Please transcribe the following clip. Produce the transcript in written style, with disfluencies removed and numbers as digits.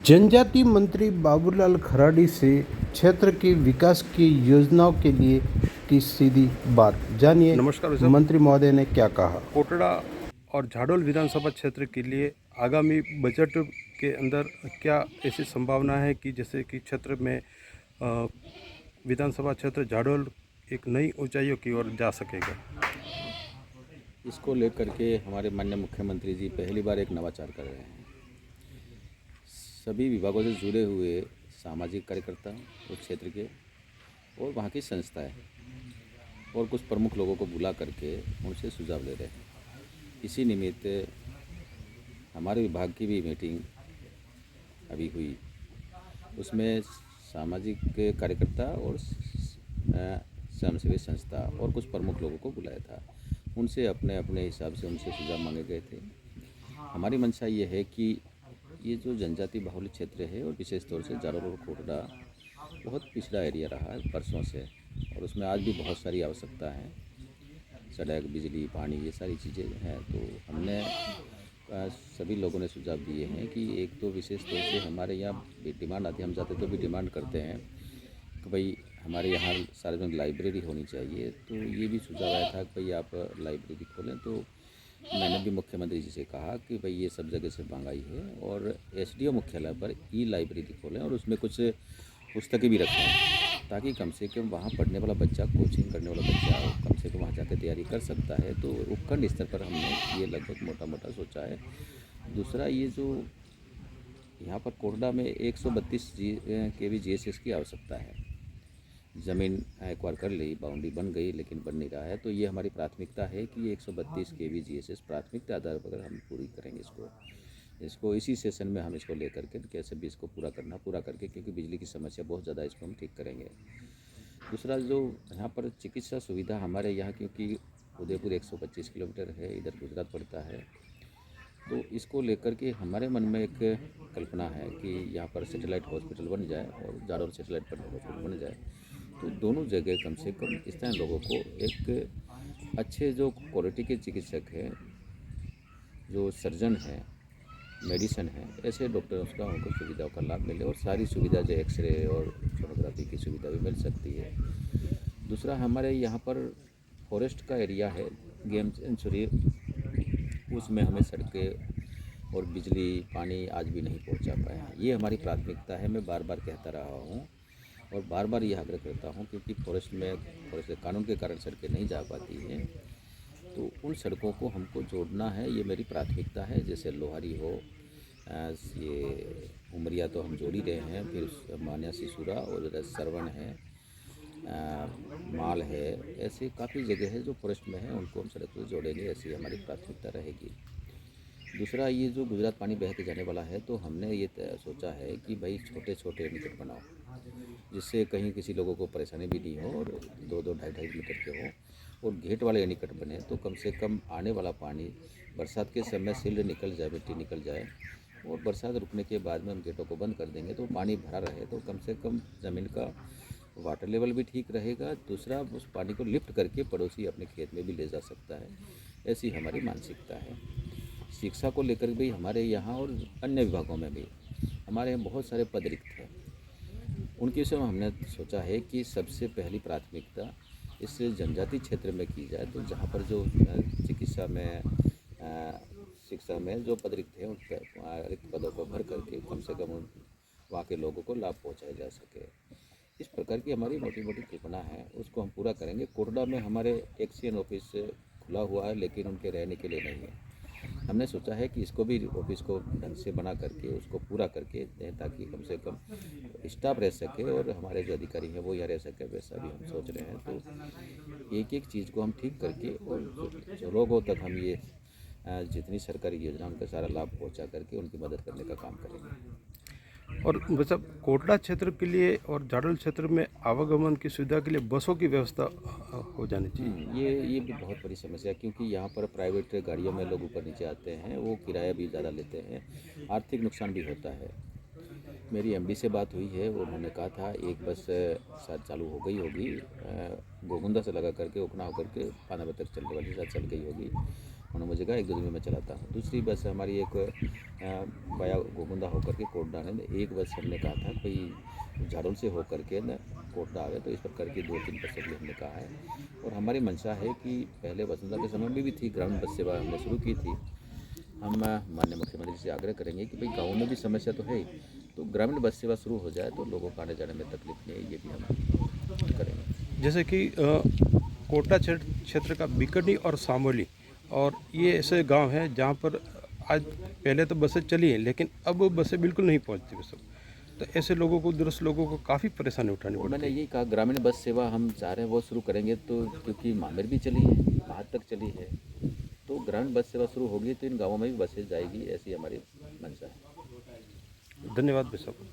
जनजातीय मंत्री बाबूलाल खराड़ी से क्षेत्र के विकास की योजनाओं के लिए की सीधी बात। जानिए नमस्कार भाई साहब। मंत्री महोदय ने क्या कहा। कोटड़ा और झाडोल विधानसभा क्षेत्र के लिए आगामी बजट के अंदर क्या ऐसी संभावना है कि जैसे कि क्षेत्र में विधानसभा क्षेत्र झाडोल एक नई ऊंचाइयों की ओर जा सकेगा। इसको लेकर के हमारे माननीय मुख्यमंत्री जी पहली बार एक नवाचार कर रहे हैं। सभी विभागों से जुड़े हुए सामाजिक कार्यकर्ता उस क्षेत्र के और वहाँ की संस्थाएं और कुछ प्रमुख लोगों को बुला करके उनसे सुझाव ले रहे हैं। इसी निमित्त हमारे विभाग की भी मीटिंग अभी हुई। उसमें सामाजिक कार्यकर्ता और स्वयंसेवी संस्था और कुछ प्रमुख लोगों को बुलाया था। उनसे अपने अपने हिसाब से उनसे सुझाव मांगे गए थे। हमारी मंशा ये है कि ये जो जनजाति बाहुल्य क्षेत्र है और विशेष तौर से झाडोल और कोटड़ा बहुत पिछड़ा एरिया रहा है वर्षों से, और उसमें आज भी बहुत सारी आवश्यकता है। सड़क, बिजली, पानी, ये सारी चीज़ें हैं। तो हमने सभी लोगों ने सुझाव दिए हैं कि एक तो विशेष तौर से हमारे यहाँ भी डिमांड आती है, हम जाते तो भी डिमांड करते हैं कि भाई हमारे यहाँ सार्वजनिक लाइब्रेरी होनी चाहिए। तो ये भी सुझाव आया था कि भाई आप लाइब्रेरी खोलें। तो मैंने भी मुख्यमंत्री जी से कहा कि भाई ये सब जगह से महंगाई है और एसडीओ मुख्यालय पर ई लाइब्रेरी खोलें और उसमें कुछ पुस्तकें भी रखें, ताकि कम से कम वहाँ पढ़ने वाला बच्चा, कोचिंग करने वाला बच्चा कम से कम वहाँ जाकर तैयारी कर सकता है। तो उपखंड स्तर पर हमने ये लगभग मोटा मोटा सोचा है। दूसरा, ये जो यहाँ पर कोटड़ा में 132 केवी जीएसएस की आवश्यकता है। ज़मीन एक्वायर कर ली, बाउंड्री बन गई, लेकिन बन नहीं रहा है। तो ये हमारी प्राथमिकता है कि 132 केवी जीएसएस प्राथमिकता आधार पर हम पूरी करेंगे। इसको इसी सेशन में हम इसको लेकर के कैसे भी इसको पूरा करके, क्योंकि बिजली की समस्या बहुत ज़्यादा, इसको हम ठीक करेंगे। दूसरा, जो यहाँ पर चिकित्सा सुविधा हमारे यहाँ, क्योंकि उदयपुर 125 किलोमीटर है, इधर गुजरात पड़ता है, तो इसको लेकर के हमारे मन में एक कल्पना है कि यहाँ पर सैटेलाइट हॉस्पिटल बन जाए और झाडोल सैटेलाइट पर हॉस्पिटल बन जाए। तो दोनों जगह कम से कम स्थानीय लोगों को एक अच्छे जो क्वालिटी के चिकित्सक हैं, जो सर्जन हैं, मेडिसिन है, ऐसे डॉक्टरों का उनको सुविधाओं का लाभ मिले और सारी सुविधा जो एक्सरे और सोनोग्राफी की सुविधा भी मिल सकती है। दूसरा, हमारे यहाँ पर फॉरेस्ट का एरिया है, गेम सेंचुरी, उसमें हमें सड़कें और बिजली, पानी आज भी नहीं पहुँचा पाए हैं। ये हमारी प्राथमिकता है। मैं बार बार कहता रहा हूँ और बार बार ये आग्रह करता हूँ, क्योंकि फॉरेस्ट के कानून के कारण सड़कें नहीं जा पाती हैं। तो उन सड़कों को हमको जोड़ना है, ये मेरी प्राथमिकता है। जैसे लोहारी हो, ये उमरिया तो हम जोड़ ही रहे हैं, फिर मान्या सिसुरा और सरवण है, माल है, ऐसे काफ़ी जगह है जो फॉरेस्ट में है, उनको हम सड़क से जोड़ेंगे। ऐसी हमारी प्राथमिकता रहेगी। दूसरा, ये जो गुजरात पानी बह के जाने वाला है, तो हमने ये सोचा है कि भाई छोटे छोटे निकट बनाओ, जिससे कहीं किसी लोगों को परेशानी भी नहीं हो और 2-2, 2.5 मीटर के हो, और घेट वाले निकट बने, तो कम से कम आने वाला पानी बरसात के समय सिल्ट निकल जाए, मिट्टी निकल जाए, और बरसात रुकने के बाद में हम गेटों को बंद कर देंगे तो पानी भरा रहे, तो कम से कम ज़मीन का वाटर लेवल भी ठीक रहेगा। दूसरा, उस पानी को लिफ्ट करके पड़ोसी अपने खेत में भी ले जा सकता है। ऐसी हमारी मानसिकता है। शिक्षा को लेकर भी हमारे यहाँ और अन्य विभागों में भी हमारे यहाँ बहुत सारे पद रिक्त हैं। उनके विषय में हमने सोचा है कि सबसे पहली प्राथमिकता इस जनजातीय क्षेत्र में की जाए। तो जहाँ पर जो चिकित्सा में, शिक्षा में जो पद रिक्त हैं, उन रिक्त पदों को भर करके कम से कम वहाँ के लोगों को लाभ पहुँचाया जा सके। इस प्रकार की हमारी मोटी मोटी कल्पना है, उसको हम पूरा करेंगे। कोटड़ा में हमारे एक्सीएन ऑफिस खुला हुआ है, लेकिन उनके रहने के लिए नहीं है। हमने सोचा है कि इसको भी ऑफिस को ढंग से बना करके उसको पूरा करके दें, ताकि कम से कम स्टाफ रह सके और हमारे जो अधिकारी हैं वो यहाँ रह सके। वैसा भी हम सोच रहे हैं। तो एक एक चीज़ को हम ठीक करके और जो लोगों तक हम ये जितनी सरकारी योजना उनका सारा लाभ पहुँचा करके उनकी मदद करने का काम करेंगे। और मतलब कोटड़ा क्षेत्र के लिए और झाडोल क्षेत्र में आवागमन की सुविधा के लिए बसों की व्यवस्था हो जानी चाहिए। ये भी बहुत बड़ी समस्या है, क्योंकि यहाँ पर प्राइवेट गाड़ियों में लोग ऊपर नीचे आते हैं, वो किराया भी ज़्यादा लेते हैं, आर्थिक नुकसान भी होता है। मेरी एमडी से बात हुई है, उन्होंने कहा था एक बस शायद चालू हो गई होगी, गोगुंदा से लगा करके उकना होकर के पानावत तक चलने वाली शायद चल गई होगी। उन्होंने जगह 1-2 दिन में मैं चलाता हूँ। दूसरी बस हमारी एक वाया गोकुंदा होकर के कोटडा ने एक बस हमने कहा था कोई झाड़ोल से होकर के न कोटडा आवे, तो इस पर करके 2-3 बसों के लिए हमने कहा है। और हमारी मंशा है कि पहले वसुंधरा के समय में भी थी, ग्रामीण बस सेवा हमने शुरू की थी। हम माननीय मुख्यमंत्री से आग्रह करेंगे कि भाई गाँवों में भी समस्या तो है ही, तो ग्रामीण बस सेवा शुरू हो जाए तो लोगों को आने जाने में तकलीफ नहीं है, ये भी हम करेंगे। जैसे कि कोटा क्षेत्र का बिकनी और सामोली और ये ऐसे गांव हैं जहां पर आज पहले तो बसें चली हैं लेकिन अब बसें बिल्कुल नहीं पहुंचती बसों, तो ऐसे लोगों को दूरस्थ लोगों को काफ़ी परेशानी उठानी पड़ती मैंने है। यही कहा ग्रामीण बस सेवा हम चाह रहे हैं वो शुरू करेंगे, तो क्योंकि मामेर भी चली है, बाहर तक चली है, तो ग्रामीण बस सेवा शुरू होगी तो इन गाँवों में भी बसें जाएगी, ऐसी हमारी मंशा है। धन्यवाद भाई साहब।